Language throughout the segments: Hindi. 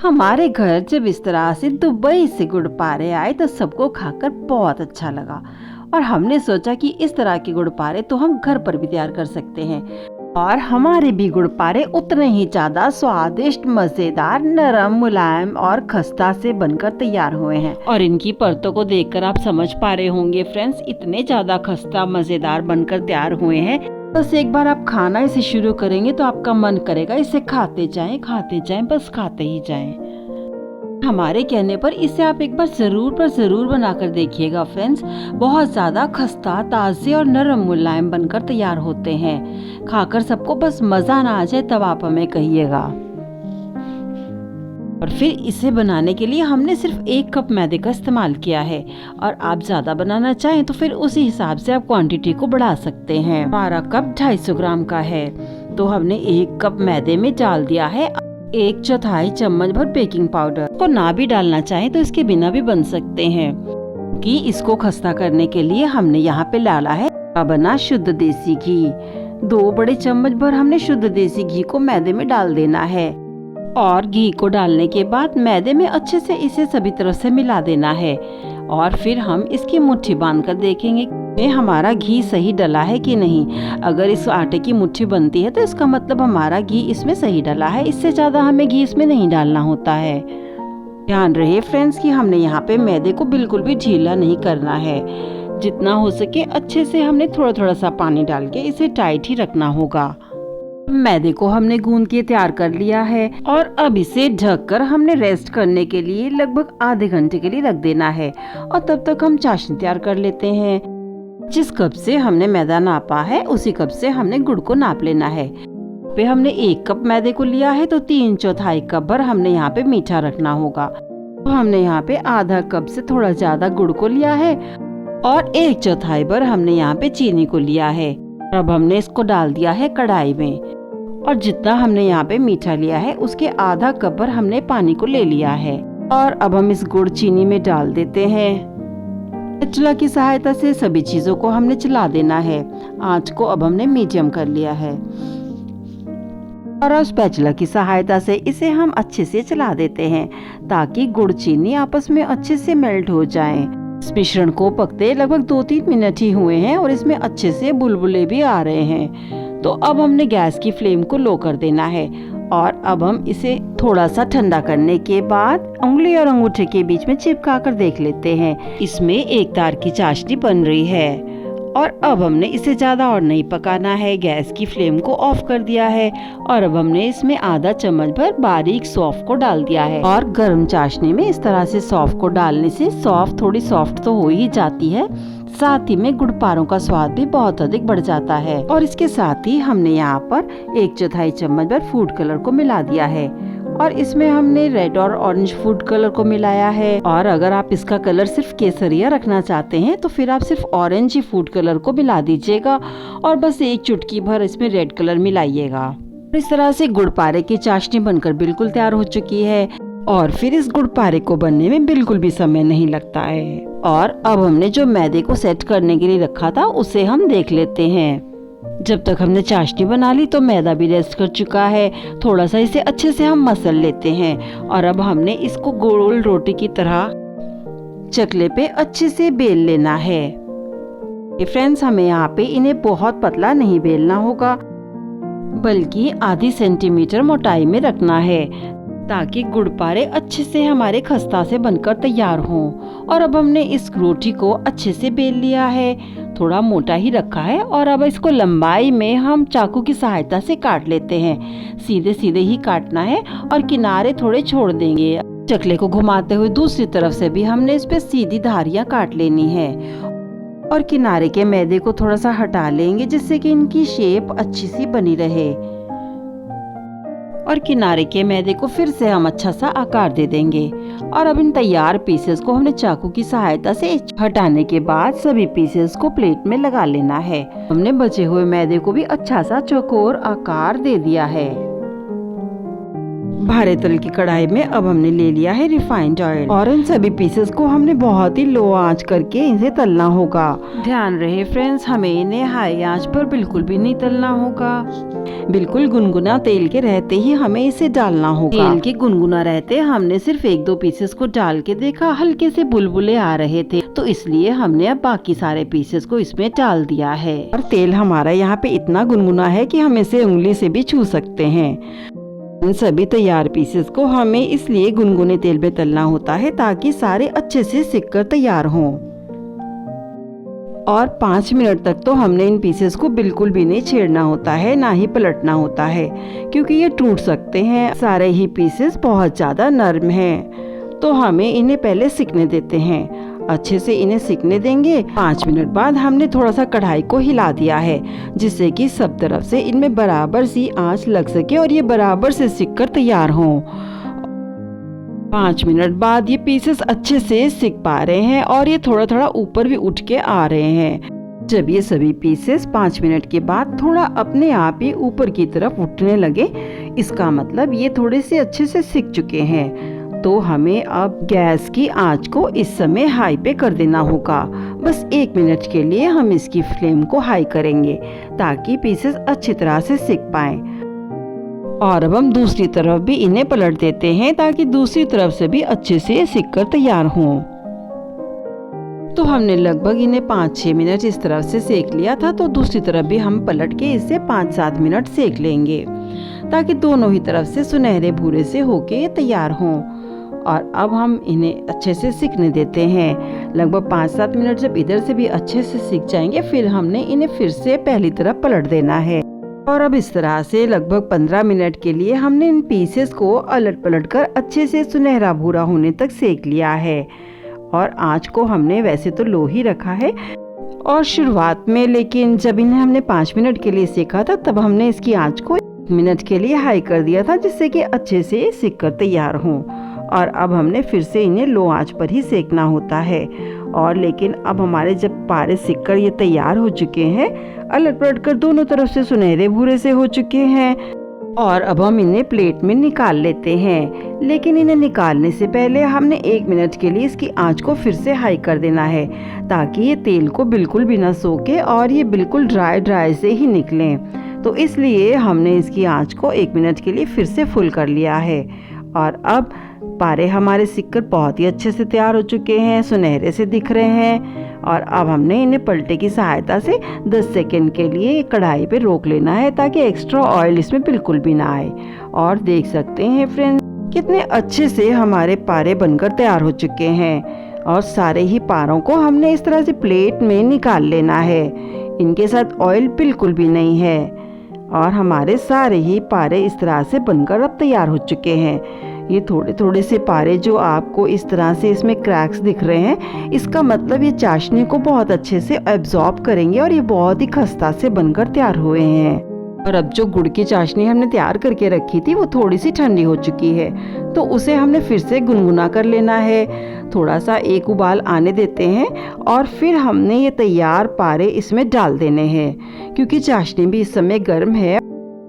हमारे घर जब इस तरह से दुबई से गुड़पारे आए तो सबको खाकर बहुत अच्छा लगा और हमने सोचा कि इस तरह के गुड़पारे तो हम घर पर भी तैयार कर सकते हैं। और हमारे भी गुड़पारे उतने ही ज्यादा स्वादिष्ट, मजेदार, नरम, मुलायम और खस्ता से बनकर तैयार हुए हैं। और इनकी परतों को देखकर आप समझ पा रहे होंगे फ्रेंड्स, इतने ज्यादा खस्ता मजेदार बनकर तैयार हुए हैं। बस एक बार आप खाना इसे शुरू करेंगे तो आपका मन करेगा इसे खाते जाएं, बस खाते ही जाएं। हमारे कहने पर इसे आप एक बार जरूर बनाकर देखिएगा फ्रेंड्स। बहुत ज्यादा खस्ता, ताजे और नरम मुलायम बनकर तैयार होते हैं। खाकर सबको बस मजा ना आ जाए तब आप हमें कहिएगा। और फिर इसे बनाने के लिए हमने सिर्फ 1 कप मैदे का इस्तेमाल किया है और आप ज्यादा बनाना चाहें तो फिर उसी हिसाब से आप क्वांटिटी को बढ़ा सकते हैं। हमारा कप 250 ग्राम का है तो हमने 1 कप मैदे में डाल दिया है 1/4 चम्मच भर बेकिंग पाउडर। को ना भी डालना चाहें तो इसके बिना भी बन सकते हैं कि इसको खस्ता करने के लिए हमने यहाँ पे डाला है बना शुद्ध देसी घी। 2 बड़े चम्मच भर हमने शुद्ध देसी घी को मैदे में डाल देना है और घी को डालने के बाद मैदे में अच्छे से इसे सभी तरफ से मिला देना है। और फिर हम इसकी मुट्ठी बांधकर देखेंगे कि हमारा घी सही डला है कि नहीं। अगर इस आटे की मुट्ठी बनती है तो इसका मतलब हमारा घी इसमें सही डला है। इससे ज्यादा हमें घी इसमें नहीं डालना होता है। ध्यान रहे फ्रेंड्स कि हमने यहाँ पे मैदे को बिल्कुल भी ढीला नहीं करना है। जितना हो सके अच्छे से हमने थोड़ा थोड़ा सा पानी डाल के इसे टाइट ही रखना होगा। मैदे को हमने गूंद के तैयार कर लिया है और अब इसे ढककर हमने रेस्ट करने के लिए लगभग आधे घंटे के लिए रख देना है। और तब तक हम चाशनी तैयार कर लेते हैं। जिस कप से हमने मैदा नापा है उसी कप से हमने गुड़ को नाप लेना है। पे हमने 1 कप मैदे को लिया है तो 3/4 कप भर हमने यहाँ पे मीठा रखना होगा। तो हमने यहाँ पे आधा कप से थोड़ा ज्यादा गुड़ को लिया है और 1/4 भर हमने यहाँ पे चीनी को लिया है। अब हमने इसको डाल दिया है कढ़ाई में और जितना हमने यहाँ पे मीठा लिया है उसके आधा कप भर हमने पानी को ले लिया है। और अब हम इस गुड़ चीनी में डाल देते हैं। स्पैचुला की सहायता से सभी चीजों को हमने चला देना है। आंच को अब हमने मीडियम कर लिया है और अब स्पैचुला की सहायता से इसे हम अच्छे से चला देते हैं ताकि गुड़ चीनी आपस में अच्छे से मेल्ट हो जाएं। इस मिश्रण को पकते लगभग 2-3 मिनट ही हुए हैं और इसमें अच्छे से बुलबुले भी आ रहे हैं। तो अब हमने गैस की फ्लेम को लो कर देना है और अब हम इसे थोड़ा सा ठंडा करने के बाद उंगली और अंगूठे के बीच में चिपका कर देख लेते हैं। इसमें एक तार की चाशनी बन रही है और अब हमने इसे ज्यादा और नहीं पकाना है। गैस की फ्लेम को ऑफ कर दिया है और अब हमने इसमें आधा चम्मच भर बारीक सौंफ को डाल दिया है। और गर्म चाशनी में इस तरह से सौंफ को डालने से सौंफ थोड़ी सॉफ्ट तो हो ही जाती है, साथ ही में गुड़पारों का स्वाद भी बहुत अधिक बढ़ जाता है। और इसके साथ ही हमने यहाँ पर 1/4 चम्मच भर फूड कलर को मिला दिया है और इसमें हमने रेड और ऑरेंज फूड कलर को मिलाया है। और अगर आप इसका कलर सिर्फ केसरिया रखना चाहते हैं तो फिर आप सिर्फ ऑरेंज ही फूड कलर को मिला दीजिएगा और बस 1 चुटकी भर इसमें रेड कलर मिलाइएगा। इस तरह से गुड़पारे की चाशनी बनकर बिल्कुल तैयार हो चुकी है और फिर इस गुड़पारे को बनने में बिल्कुल भी समय नहीं लगता है। और अब हमने जो मैदे को सेट करने के लिए रखा था उसे हम देख लेते हैं। जब तक हमने चाशनी बना ली तो मैदा भी रेस्ट कर चुका है। थोड़ा सा इसे अच्छे से हम मसल लेते हैं और अब हमने इसको गोल रोटी की तरह चकले पे अच्छे से बेल लेना है। फ्रेंड्स, हमें यहाँ पे इन्हें बहुत पतला नहीं बेलना होगा बल्कि आधी सेंटीमीटर मोटाई में रखना है ताकि गुड़पारे अच्छे से हमारे खस्ता से बनकर तैयार हों। और अब हमने इस रोटी को अच्छे से बेल लिया है, थोड़ा मोटा ही रखा है और अब इसको लंबाई में हम चाकू की सहायता से काट लेते हैं। सीधे सीधे ही काटना है और किनारे थोड़े छोड़ देंगे। चकले को घुमाते हुए दूसरी तरफ से भी हमने इस पे सीधी धारियां काट लेनी है और किनारे के मैदे को थोड़ा सा हटा लेंगे जिससे कि इनकी शेप अच्छी सी बनी रहे। और किनारे के मैदे को फिर से हम अच्छा सा आकार दे देंगे। और अब इन तैयार पीसेस को हमने चाकू की सहायता से हटाने के बाद सभी पीसेस को प्लेट में लगा लेना है। हमने बचे हुए मैदे को भी अच्छा सा चौकोर आकार दे दिया है। भारे तल की कढ़ाई में अब हमने ले लिया है रिफाइंड ऑयल और इन सभी पीसेस को हमने बहुत ही लो आंच करके इसे तलना होगा। ध्यान रहे फ्रेंड्स, हमें इन्हें हाई आंच पर बिल्कुल भी नहीं तलना होगा। बिल्कुल गुनगुना तेल के रहते ही हमें इसे डालना होगा। तेल के गुनगुना रहते हमने सिर्फ 1-2 पीसेस को डाल के देखा, हल्के से बुलबुले आ रहे थे, तो इसलिए हमने अब बाकी सारे पीसेस को इसमें डाल दिया है। और तेल हमारा यहाँ पे इतना गुनगुना है कि हम इसे उंगली से भी छू सकते हैं। इन सभी तैयार पीसेस को हमें इसलिए गुनगुने तेल में तलना होता है ताकि सारे अच्छे से सिककर तैयार हों। और 5 मिनट तक तो हमने इन पीसेस को बिल्कुल भी नहीं छेड़ना होता है, ना ही पलटना होता है, क्योंकि ये टूट सकते हैं। सारे ही पीसेस बहुत ज़्यादा नरम हैं, तो हमें इन्हें पहले सिकने देते हैं। अच्छे से इन्हें सिकने देंगे। 5 मिनट बाद हमने थोड़ा सा कढ़ाई को हिला दिया है, जिससे कि सब तरफ से इनमें बराबर सी आंच लग सके और ये बराबर से सिककर तैयार हों। 5 मिनट बाद ये पीसेस अच्छे से सिक पा रहे हैं और ये थोड़ा थोड़ा ऊपर भी उठ के आ रहे हैं। जब ये सभी पीसेस 5 मिनट के बाद थोड़ा अपने आप ही ऊपर की तरफ उठने लगे, इसका मतलब ये थोड़े से अच्छे से सिक चुके हैं। तो हमें अब गैस की आंच को इस समय हाई पे कर देना होगा। बस 1 मिनट के लिए हम इसकी फ्लेम को हाई करेंगे ताकि पीसेस अच्छी तरह से सिक पाएं। और अब हम दूसरी तरफ भी इन्हें पलट देते हैं ताकि दूसरी तरफ से भी अच्छे से सिककर तैयार हों। तो हमने लगभग इन्हें 5-6 मिनट इस तरफ से सेक लिया था, तो दूसरी तरफ भी हम पलट के इसे 5-7 मिनट सेक लेंगे ताकि दोनों ही तरफ से सुनहरे भूरे से होके तैयार हों। और अब हम इन्हें अच्छे से सिकने देते हैं। लगभग 5-7 मिनट जब इधर से भी अच्छे से सिक जाएंगे, फिर हमने इन्हें फिर से पहली तरफ पलट देना है। और अब इस तरह से लगभग 15 मिनट के लिए हमने इन पीसेस को अलट पलट कर अच्छे से सुनहरा भूरा होने तक सेक लिया है। और आंच को हमने वैसे तो लो ही रखा है और शुरुआत में, लेकिन जब इन्हें हमने 5 मिनट के लिए सेका था तब हमने इसकी आंच को 1 मिनट के लिए हाई कर दिया था, जिससे कि अच्छे से सिक कर तैयार हों। और अब हमने फिर से इन्हें लो आंच पर ही सेकना होता है। और लेकिन अब हमारे जब पारे सिककर ये तैयार हो चुके हैं, अलट पलट कर दोनों तरफ से सुनहरे भूरे से हो चुके हैं, और अब हम इन्हें प्लेट में निकाल लेते हैं। लेकिन इन्हें निकालने से पहले हमने 1 मिनट के लिए इसकी आंच को फिर से हाई कर देना है ताकि ये तेल को बिल्कुल भी ना सोखे और ये बिल्कुल ड्राई से ही निकलें। तो इसलिए हमने इसकी आंच को 1 मिनट के लिए फिर से फुल कर लिया है। और अब पारे हमारे सिककर बहुत ही अच्छे से तैयार हो चुके हैं, सुनहरे से दिख रहे हैं। और अब हमने इन्हें पलटे की सहायता से 10 सेकंड के लिए कढ़ाई पे रोक लेना है ताकि एक्स्ट्रा ऑयल इसमें बिल्कुल भी ना आए। और देख सकते हैं फ्रेंड्स, कितने अच्छे से हमारे पारे बनकर तैयार हो चुके हैं। और सारे ही पारों को हमने इस तरह से प्लेट में निकाल लेना है। इनके साथ ऑयल बिल्कुल भी नहीं है। और हमारे सारे ही पारे इस तरह से बनकर अब तैयार हो चुके हैं। ये थोड़े थोड़े से पारे जो आपको इस तरह से इसमें क्रैक्स दिख रहे हैं, इसका मतलब ये चाशनी को बहुत अच्छे से एब्जॉर्ब करेंगे और ये बहुत ही खस्ता से बनकर तैयार हुए हैं। और अब जो गुड़ की चाशनी हमने तैयार करके रखी थी वो थोड़ी सी ठंडी हो चुकी है, तो उसे हमने फिर से गुनगुना कर लेना है। थोड़ा सा एक उबाल आने देते हैं और फिर हमने ये तैयार पारे इसमें डाल देने हैं, क्योंकि चाशनी भी इस समय गर्म है।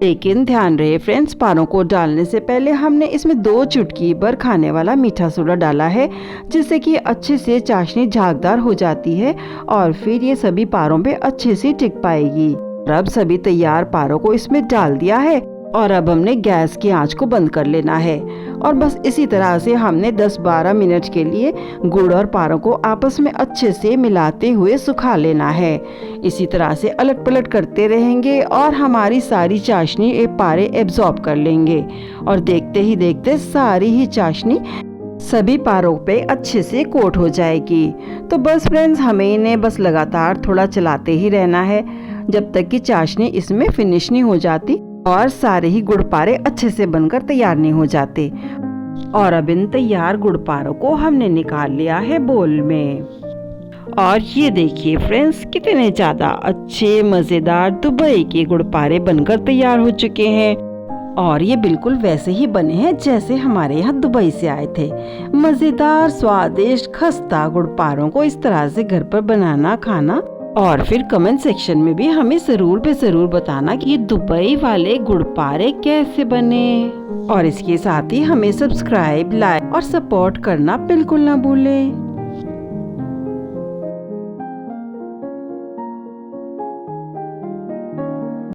लेकिन ध्यान रहे फ्रेंड्स, पारों को डालने से पहले हमने इसमें 2 चुटकी भर खाने वाला मीठा सोडा डाला है, जिससे कि अच्छे से चाशनी झागदार हो जाती है और फिर ये सभी पारों पे अच्छे से टिक पाएगी। अब सभी तैयार पारों को इसमें डाल दिया है और अब हमने गैस की आंच को बंद कर लेना है। और बस इसी तरह से हमने 10-12 मिनट के लिए गुड़ और पारों को आपस में अच्छे से मिलाते हुए सुखा लेना है। इसी तरह से अलट पलट करते रहेंगे और हमारी सारी चाशनी पारे एब्जॉर्ब कर लेंगे। और देखते ही देखते सारी ही चाशनी सभी पारों पे अच्छे से कोट हो जाएगी। तो बस फ्रेंड्स, हमें इन्हें बस लगातार थोड़ा चलाते ही रहना है जब तक कि चाशनी इसमें फिनिश नहीं हो जाती और सारे ही गुड़ पारे अच्छे से बनकर तैयार नहीं हो जाते। और अब इन तैयार गुड़ पारों को हमने निकाल लिया है बोल में। और ये देखिए फ्रेंड्स, कितने ज़्यादा अच्छे मज़ेदार दुबई के गुड़ पारे बनकर तैयार हो चुके हैं। और ये बिल्कुल वैसे ही बने हैं जैसे हमारे यहाँ दुबई से आए थे। मज़ेदार स्वादिष्ट खस्ता गुड़ पारों को इस तरह से घर पर बनाना खाना और फिर कमेंट सेक्शन में भी हमें जरूर पे जरूर बताना कि ये दुबई वाले गुड़पारे कैसे बने। और इसके साथ ही हमें सब्सक्राइब, लाइक और सपोर्ट करना बिल्कुल ना भूलें।